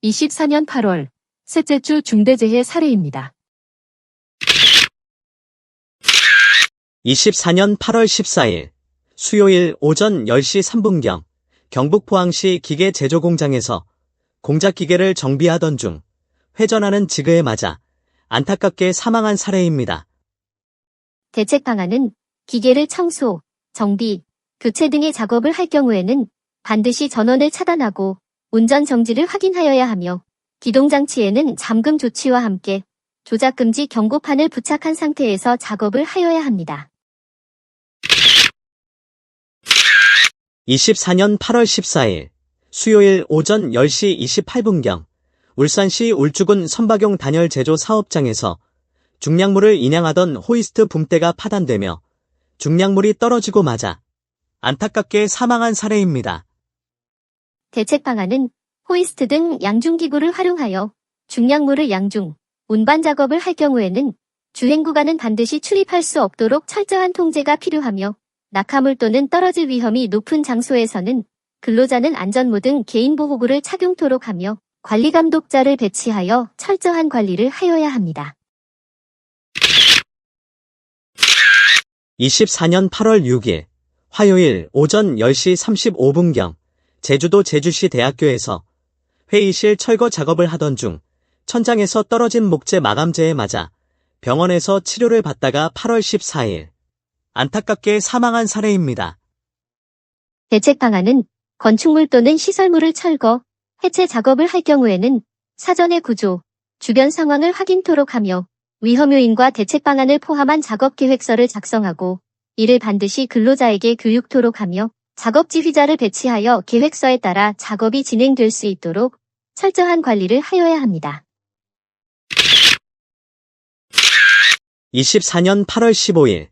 2024년 8월 셋째 주 중대재해 사례입니다. 24년 8월 14일 수요일 오전 10시 3분경 경북 포항시 기계 제조 공장에서 공작 기계를 정비하던 중 회전하는 지그에 맞아 안타깝게 사망한 사례입니다. 대책 방안은 기계를 청소, 정비, 교체 등의 작업을 할 경우에는 반드시 전원을 차단하고 운전 정지를 확인하여야 하며 기동장치에는 잠금 조치와 함께 조작금지 경고판을 부착한 상태에서 작업을 하여야 합니다. 24년 8월 14일 수요일 오전 10시 28분경 울산시 울주군 선박용 단열 제조 사업장에서 중량물을 인양하던 호이스트 붐대가 파단되며 중량물이 떨어지고 맞아 안타깝게 사망한 사례입니다. 대책 방안은 호이스트 등 양중기구를 활용하여 중량물을 양중, 운반 작업을 할 경우에는 주행 구간은 반드시 출입할 수 없도록 철저한 통제가 필요하며 낙하물 또는 떨어질 위험이 높은 장소에서는 근로자는 안전모 등 개인보호구를 착용토록 하며 관리감독자를 배치하여 철저한 관리를 하여야 합니다. 24년 8월 6일 화요일 오전 10시 35분경 제주도 제주시 대학교에서 회의실 철거 작업을 하던 중 천장에서 떨어진 목재 마감재에 맞아 병원에서 치료를 받다가 8월 14일 안타깝게 사망한 사례입니다. 대책 방안은 건축물 또는 시설물을 철거, 해체 작업을 할 경우에는 사전의 구조, 주변 상황을 확인토록 하며 위험 요인과 대책 방안을 포함한 작업 계획서를 작성하고 이를 반드시 근로자에게 교육토록 하며 작업 지휘자를 배치하여 계획서에 따라 작업이 진행될 수 있도록 철저한 관리를 하여야 합니다. 24년 8월 15일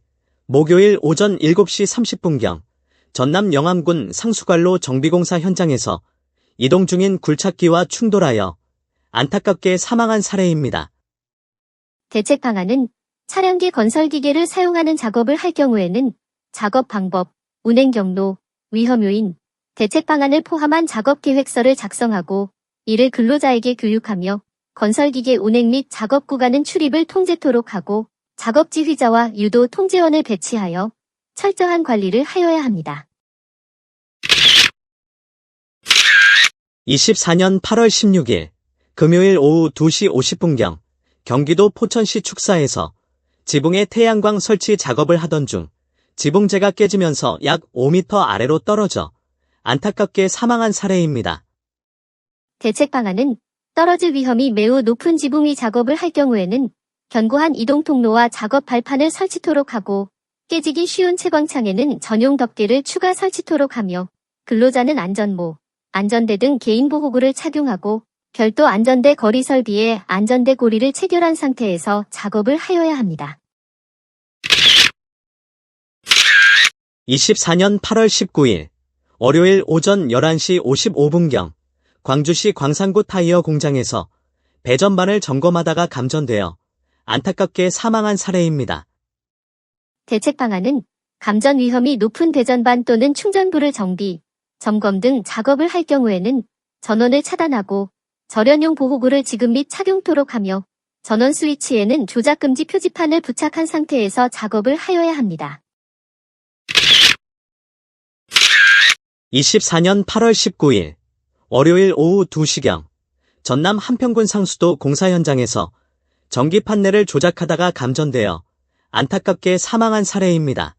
목요일 오전 7시 30분경 전남 영암군 상수관로 정비공사 현장에서 이동 중인 굴착기와 충돌하여 안타깝게 사망한 사례입니다. 대책 방안은 차량계 건설기계를 사용하는 작업을 할 경우에는 작업 방법, 운행 경로, 위험 요인, 대책 방안을 포함한 작업 계획서를 작성하고 이를 근로자에게 교육하며 건설기계 운행 및 작업 구간은 출입을 통제토록 하고 작업 지휘자와 유도 통제원을 배치하여 철저한 관리를 하여야 합니다. 24년 8월 16일 금요일 오후 2시 50분경 경기도 포천시 축사에서 지붕에 태양광 설치 작업을 하던 중 지붕재가 깨지면서 약 5m 아래로 떨어져 안타깝게 사망한 사례입니다. 대책 방안은 떨어질 위험이 매우 높은 지붕 위 작업을 할 경우에는 견고한 이동 통로와 작업 발판을 설치토록 하고 깨지기 쉬운 채광창에는 전용 덮개를 추가 설치토록 하며 근로자는 안전모, 안전대 등 개인보호구를 착용하고 별도 안전대 거리 설비에 안전대 고리를 체결한 상태에서 작업을 하여야 합니다. 24년 8월 19일 월요일 오전 11시 55분경 광주시 광산구 타이어 공장에서 배전반을 점검하다가 감전되어 안타깝게 사망한 사례입니다. 대책 방안은 감전 위험이 높은 배전반 또는 충전부를 정비, 점검 등 작업을 할 경우에는 전원을 차단하고 절연용 보호구를 지급 및 착용토록 하며 전원 스위치에는 조작금지 표지판을 부착한 상태에서 작업을 하여야 합니다. 24년 8월 19일 월요일 오후 2시경 전남 한평군 상수도 공사 현장에서 전기 판넬을 조작하다가 감전되어 안타깝게 사망한 사례입니다.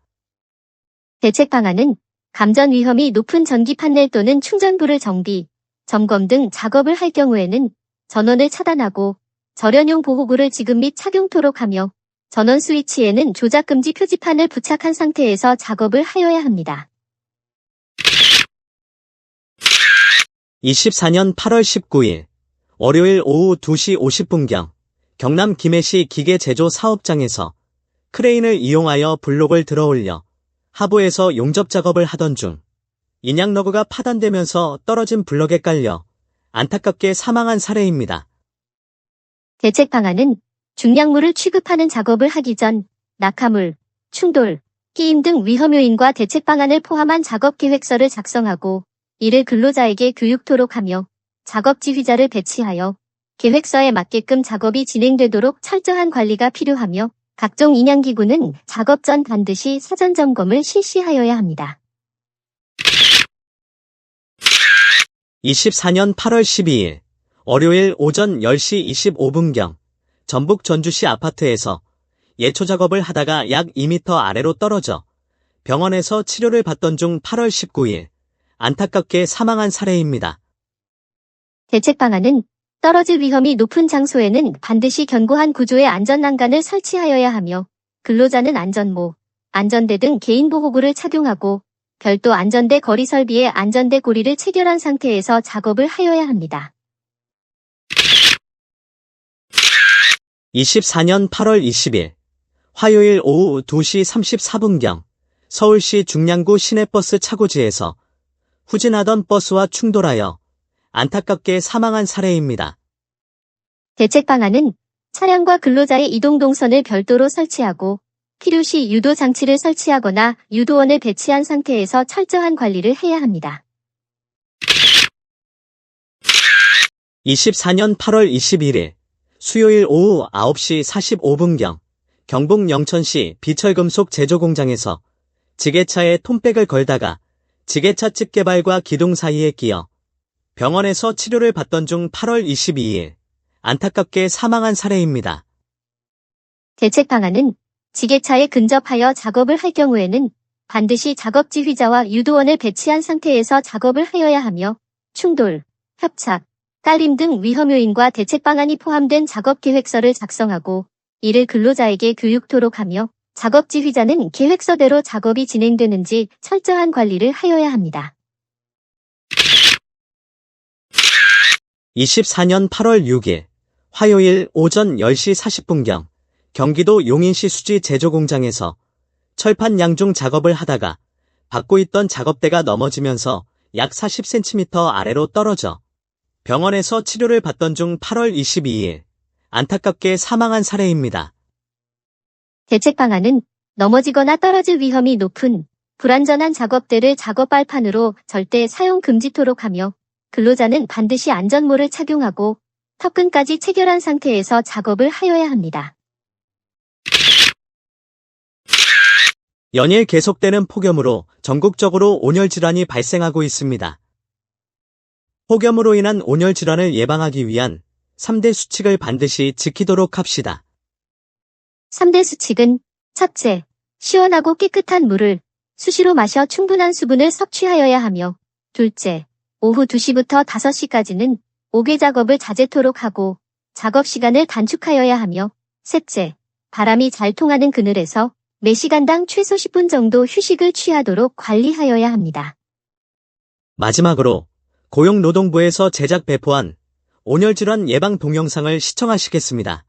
대책 방안은 감전 위험이 높은 전기 판넬 또는 충전부를 정비, 점검 등 작업을 할 경우에는 전원을 차단하고 절연용 보호구를 지급 및 착용토록 하며 전원 스위치에는 조작금지 표지판을 부착한 상태에서 작업을 하여야 합니다. 24년 8월 19일 월요일 오후 2시 50분경 경남 김해시 기계제조 사업장에서 크레인을 이용하여 블록을 들어올려 하부에서 용접 작업을 하던 중 인양러그가 파단되면서 떨어진 블럭에 깔려 안타깝게 사망한 사례입니다. 대책 방안은 중량물을 취급하는 작업을 하기 전 낙하물, 충돌, 끼임 등 위험 요인과 대책 방안을 포함한 작업 계획서를 작성하고 이를 근로자에게 교육토록 하며 작업 지휘자를 배치하여 계획서에 맞게끔 작업이 진행되도록 철저한 관리가 필요하며 각종 인양기구는 작업 전 반드시 사전 점검을 실시하여야 합니다. 24년 8월 12일 월요일 오전 10시 25분경 전북 전주시 아파트에서 예초 작업을 하다가 약 2m 아래로 떨어져 병원에서 치료를 받던 중 8월 19일 안타깝게 사망한 사례입니다. 대책 방안은 떨어질 위험이 높은 장소에는 반드시 견고한 구조의 안전난간을 설치하여야 하며 근로자는 안전모, 안전대 등 개인보호구를 착용하고 별도 안전대 거리 설비에 안전대 고리를 체결한 상태에서 작업을 하여야 합니다. 24년 8월 20일 화요일 오후 2시 34분경 서울시 중량구 시내버스 차고지에서 후진하던 버스와 충돌하여 안타깝게 사망한 사례입니다. 대책 방안은 차량과 근로자의 이동 동선을 별도로 설치하고 필요시 유도 장치를 설치하거나 유도원을 배치한 상태에서 철저한 관리를 해야 합니다. 24년 8월 21일 수요일 오후 9시 45분경 경북 영천시 비철금속 제조공장에서 지게차에 톰백을 걸다가 지게차 측 개발과 기둥 사이에 끼어 병원에서 치료를 받던 중 8월 22일 안타깝게 사망한 사례입니다. 대책 방안은 지게차에 근접하여 작업을 할 경우에는 반드시 작업 지휘자와 유도원을 배치한 상태에서 작업을 하여야 하며 충돌, 협착, 깔림 등 위험 요인과 대책 방안이 포함된 작업 계획서를 작성하고 이를 근로자에게 교육토록 하며 작업 지휘자는 계획서대로 작업이 진행되는지 철저한 관리를 하여야 합니다. 24년 8월 6일 화요일 오전 10시 40분경 경기도 용인시 수지 제조공장에서 철판 양중 작업을 하다가 받고 있던 작업대가 넘어지면서 약 40cm 아래로 떨어져 병원에서 치료를 받던 중 8월 22일 안타깝게 사망한 사례입니다. 대책 방안은 넘어지거나 떨어질 위험이 높은 불안전한 작업대를 작업 발판으로 절대 사용 금지토록 하며 근로자는 반드시 안전모를 착용하고 턱끈까지 체결한 상태에서 작업을 하여야 합니다. 연일 계속되는 폭염으로 전국적으로 온열 질환이 발생하고 있습니다. 폭염으로 인한 온열 질환을 예방하기 위한 3대 수칙을 반드시 지키도록 합시다. 3대 수칙은 첫째, 시원하고 깨끗한 물을 수시로 마셔 충분한 수분을 섭취하여야 하며 둘째, 오후 2시부터 5시까지는 옥외 작업을 자제토록 하고 작업 시간을 단축하여야 하며 셋째, 바람이 잘 통하는 그늘에서 매 시간당 최소 10분 정도 휴식을 취하도록 관리하여야 합니다. 마지막으로 고용노동부에서 제작 배포한 온열질환 예방 동영상을 시청하시겠습니다.